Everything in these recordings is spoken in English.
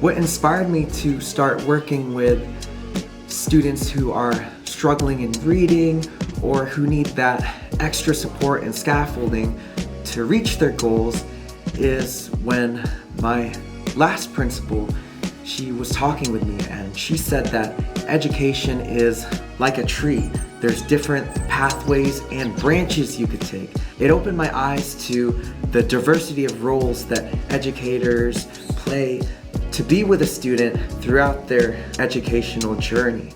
What inspired me to start working with students who are struggling in reading or who need that extra support and scaffolding to reach their goals is when my last principal, she was talking with me and she said that education is like a tree. There's different pathways and branches you could take. It opened my eyes to the diversity of roles that educators play to be with a student throughout their educational journey.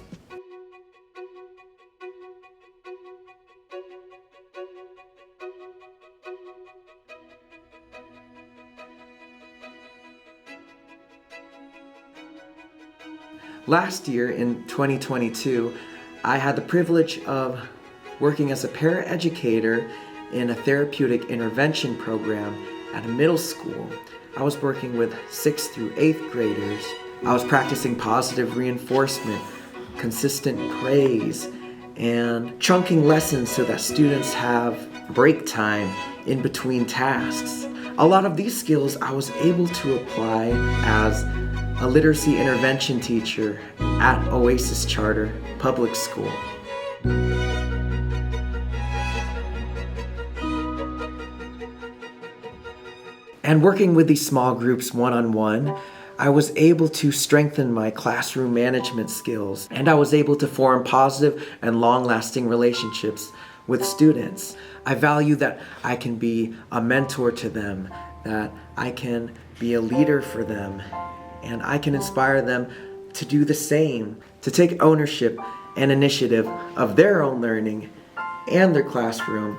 Last year in 2022, I had the privilege of working as a paraeducator in a therapeutic intervention program at a middle school. I was working with 6th through 8th graders. I was practicing positive reinforcement, consistent praise, and chunking lessons so that students have break time in between tasks. A lot of these skills I was able to apply as a literacy intervention teacher at Oasis Charter Public School. And working with these small groups one-on-one, I was able to strengthen my classroom management skills, and I was able to form positive and long-lasting relationships with students. I value that I can be a mentor to them, that I can be a leader for them, and I can inspire them to do the same, to take ownership and initiative of their own learning and their classroom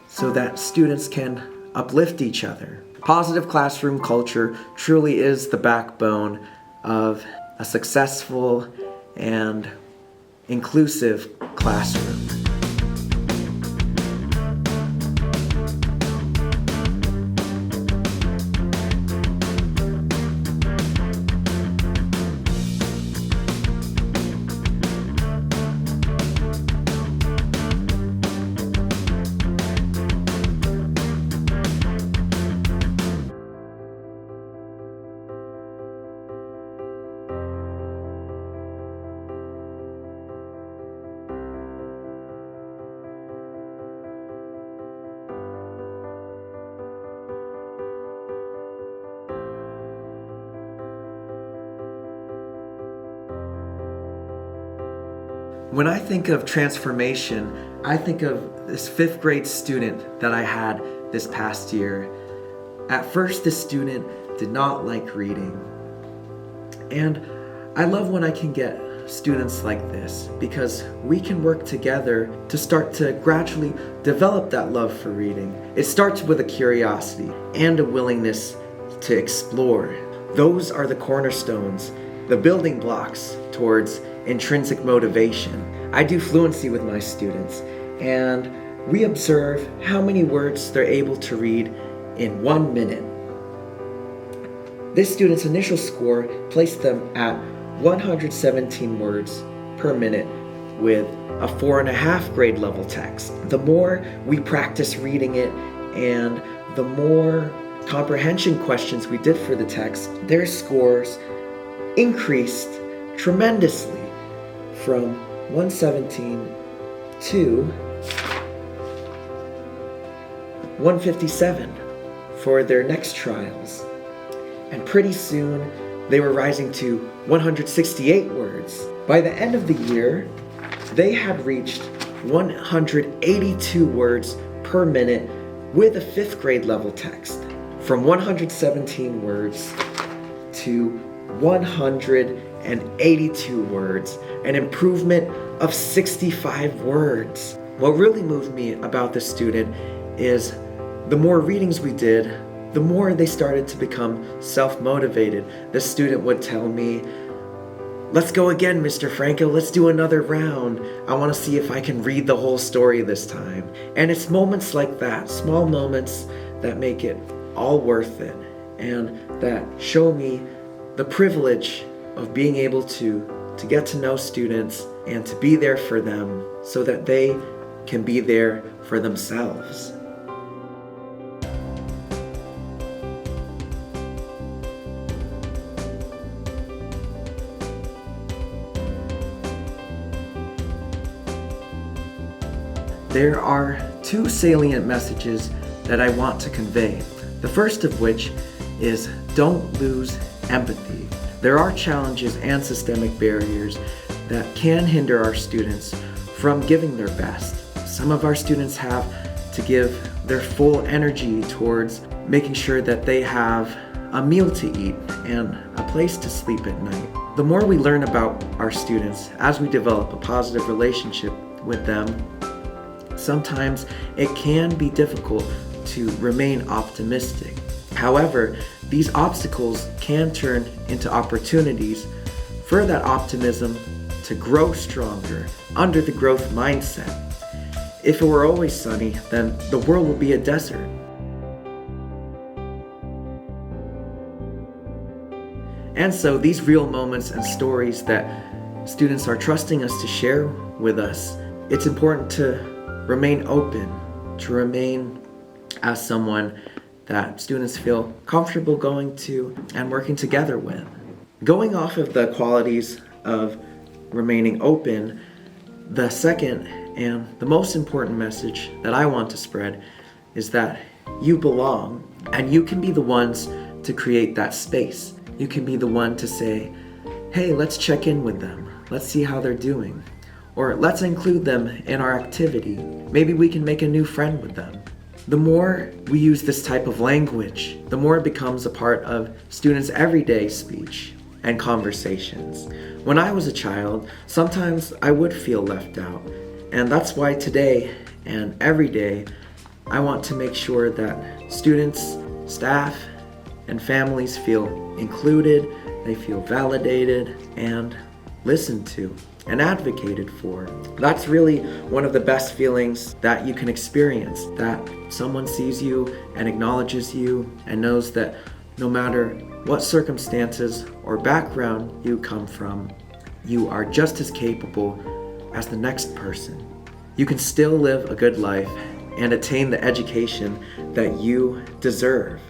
so that students can uplift each other. Positive classroom culture truly is the backbone of a successful and inclusive classroom. When I think of transformation, I think of this 5th grade student that I had this past year. At first, this student did not like reading. And I love when I can get students like this because we can work together to start to gradually develop that love for reading. It starts with a curiosity and a willingness to explore. Those are the cornerstones, the building blocks towards intrinsic motivation. I do fluency with my students, and we observe how many words they're able to read in 1 minute. This student's initial score placed them at 117 words per minute with a 4.5 grade level text. The more we practice reading it and the more comprehension questions we did for the text, their scores increased tremendously from 117 to 157 for their next trials. And pretty soon, they were rising to 168 words. By the end of the year, they had reached 182 words per minute with a 5th grade level text. From 117 words to 182 words, an improvement of 65 words. What really moved me about this student is the more readings we did, the more they started to become self-motivated. The student would tell me, "Let's go again, Mr. Franco, let's do another round. I want to see if I can read the whole story this time." And it's moments like that, small moments that make it all worth it and that show me the privilege of being able to get to know students and to be there for them so that they can be there for themselves. There are two salient messages that I want to convey. The first of which is don't lose empathy. There are challenges and systemic barriers that can hinder our students from giving their best. Some of our students have to give their full energy towards making sure that they have a meal to eat and a place to sleep at night. The more we learn about our students as we develop a positive relationship with them, sometimes it can be difficult to remain optimistic. However, these obstacles can turn into opportunities for that optimism to grow stronger under the growth mindset. If it were always sunny, then the world would be a desert. And so these real moments and stories that students are trusting us to share with us, it's important to remain open, to remain as someone that students feel comfortable going to and working together with. Going off of the qualities of remaining open, the second and the most important message that I want to spread is that you belong, and you can be the ones to create that space. You can be the one to say, hey, let's check in with them. Let's see how they're doing. Or let's include them in our activity. Maybe we can make a new friend with them. The more we use this type of language, the more it becomes a part of students' everyday speech and conversations. When I was a child, sometimes I would feel left out. And that's why today and every day, I want to make sure that students, staff, and families feel included, they feel validated and listened to and advocated for. That's really one of the best feelings that you can experience, that someone sees you and acknowledges you and knows that no matter what circumstances or background you come from, you are just as capable as the next person. You can still live a good life and attain the education that you deserve.